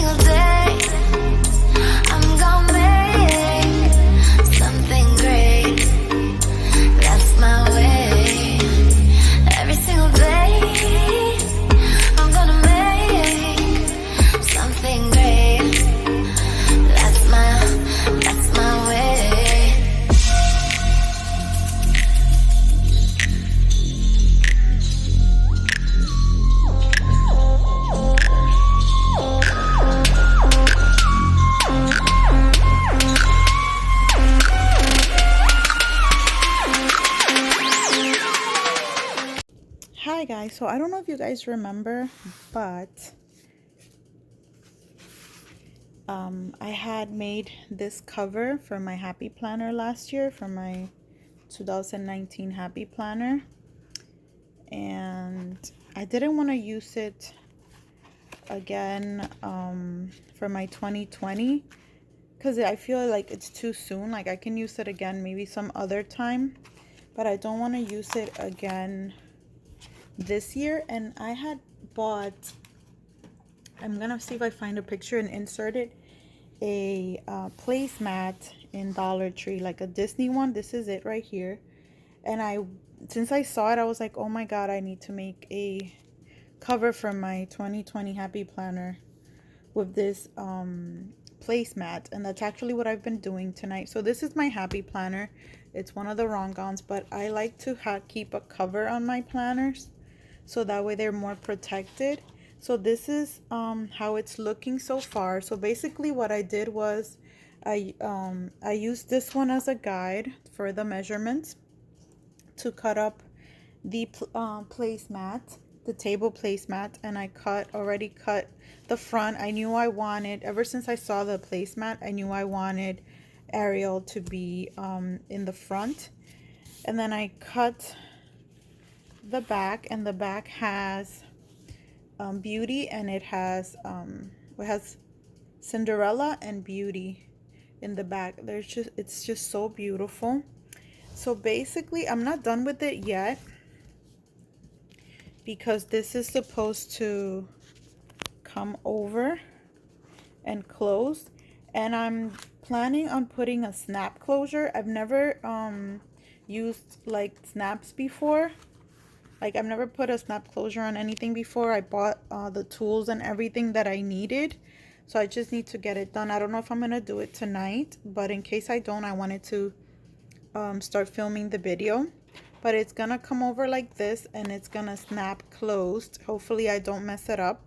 single day I'm gonna make something great. That's my way. Every single day I'm gonna make something great. That's my way. Hi guys, so I don't know if you guys remember, but I had made this cover for my happy planner last year, for my 2019 happy planner, and I didn't want to use it again for my 2020 because I feel like it's too soon. Like I can use it again maybe some other time, but I don't want to use it again this year. And I had bought, I'm gonna see if I find a picture and insert it, a placemat in Dollar Tree, like a Disney one. This is it right here. And since I saw it, I was like, oh my god, I need to make a cover for my 2020 happy planner with this placemat. And that's actually what I've been doing tonight. So this is my happy planner. It's one of the Rongons, but I like to keep a cover on my planners so that way they're more protected. So this is how it's looking so far. So basically what I did was I used this one as a guide for the measurements to cut up the placemat, the table placemat, and I already cut the front. I knew I wanted, ever since I saw the placemat, I knew I wanted Ariel to be in the front. And then I cut the back, and the back has Beauty, and it has Cinderella and Beauty in the back. It's just so beautiful. So basically I'm not done with it yet because this is supposed to come over and close, and I'm planning on putting a snap closure. I've never used like snaps before. Like I've never put a snap closure on anything before. I bought the tools and everything that I needed. So I just need to get it done. I don't know if I'm going to do it tonight, but in case I don't, I wanted to start filming the video. But it's going to come over like this, and it's going to snap closed. Hopefully I don't mess it up.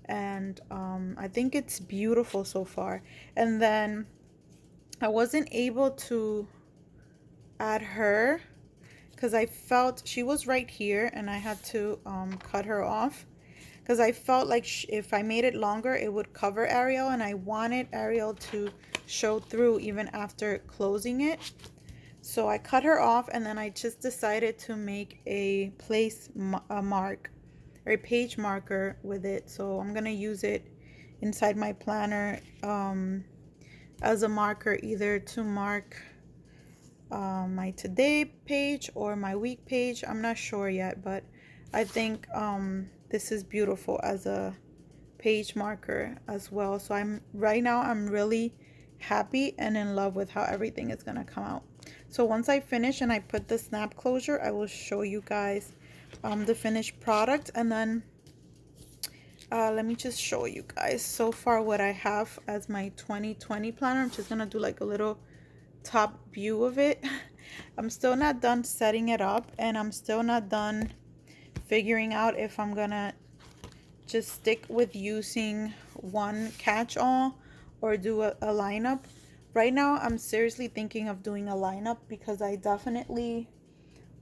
And I think it's beautiful so far. And then I wasn't able to add her because I felt she was right here, and I had to cut her off because I felt like if I made it longer it would cover Ariel, and I wanted Ariel to show through even after closing it. So I cut her off, and then I just decided to make a mark or a page marker with it. So I'm gonna use it inside my planner as a marker, either to mark my today page or my week page. I'm not sure yet, but I think this is beautiful as a page marker as well. So right now I'm really happy and in love with how everything is gonna come out. So once I finish and I put the snap closure, I will show you guys the finished product. And then let me just show you guys so far what I have as my 2020 planner. I'm just gonna do like a little top view of it. I'm still not done setting it up, and I'm still not done figuring out if I'm gonna just stick with using one catch-all or do a lineup. Right now I'm seriously thinking of doing a lineup because I definitely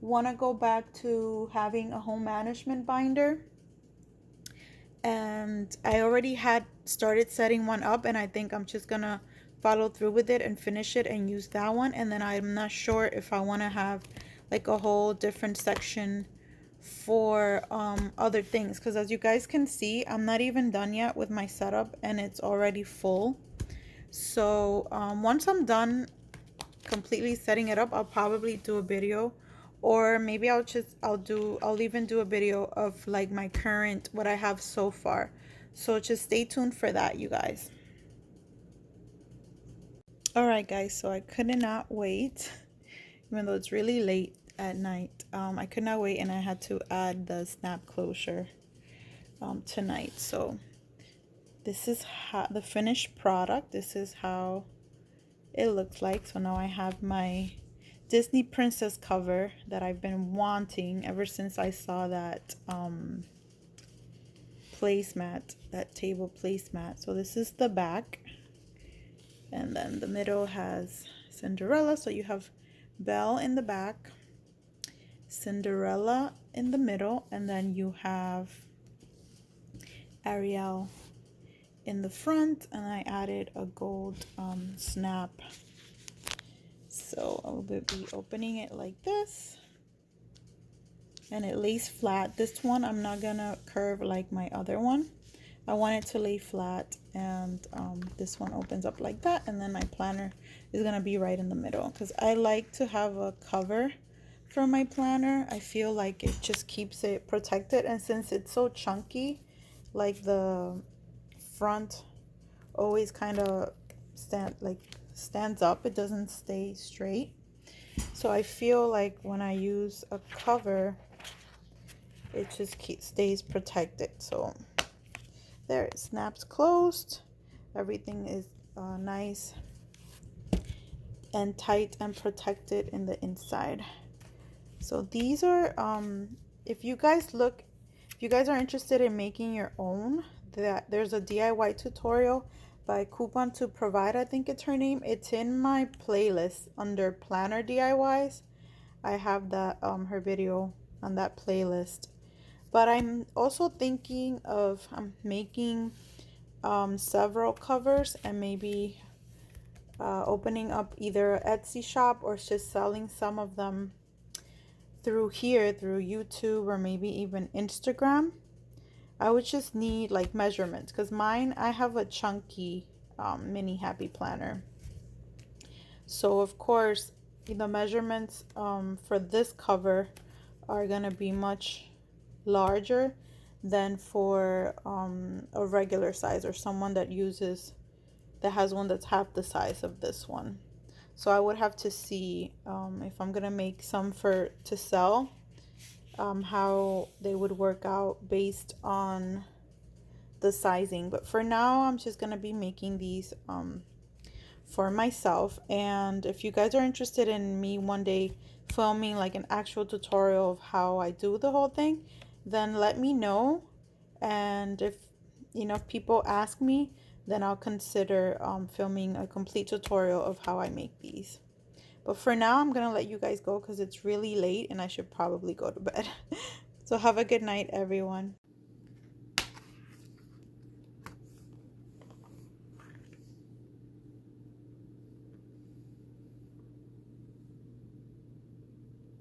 want to go back to having a home management binder, and I already had started setting one up, and I think I'm just gonna follow through with it and finish it and use that one. And then I'm not sure if I want to have like a whole different section for other things, because as you guys can see, I'm not even done yet with my setup and it's already full. So once I'm done completely setting it up, I'll probably do a video or maybe I'll even do a video of like my current, what I have so far. So just stay tuned for that, you guys. All right, guys, so I could not wait, even though it's really late at night. I could not wait, and I had to add the snap closure tonight. So this is how the finished product. This is how it looks like. So now I have my Disney princess cover that I've been wanting ever since I saw that placemat, that table placemat. So this is the back, and then the middle has Cinderella. So you have Belle in the back, Cinderella in the middle, and then you have Ariel in the front, and I added a gold snap. So I will be opening it like this, and it lays flat. This one I'm not gonna curve like my other one. I want it to lay flat, and this one opens up like that, and then my planner is gonna be right in the middle, because I like to have a cover for my planner. I feel like it just keeps it protected, and since it's so chunky, like the front always kind of stands up, it doesn't stay straight. So I feel like when I use a cover, it just stays protected. So there, it snaps closed. Everything is nice and tight and protected in the inside. So these are if you guys are interested in making your own, there's a DIY tutorial by Coupon to Provide, I think it's her name. It's in my playlist under planner DIYs. I have that her video on that playlist. But I'm also thinking of making several covers, and maybe opening up either an Etsy shop or just selling some of them through YouTube, or maybe even Instagram. I would just need like measurements, because mine, I have a chunky mini happy planner. So of course the measurements for this cover are gonna be much larger than for a regular size, or someone that has one that's half the size of this one. So I would have to see if I'm gonna make some to sell, how they would work out based on the sizing. But for now, I'm just gonna be making these for myself. And if you guys are interested in me one day filming like an actual tutorial of how I do the whole thing, then let me know. And if people ask me, then I'll consider filming a complete tutorial of how I make these. But for now, I'm gonna let you guys go because it's really late and I should probably go to bed. So have a good night, everyone.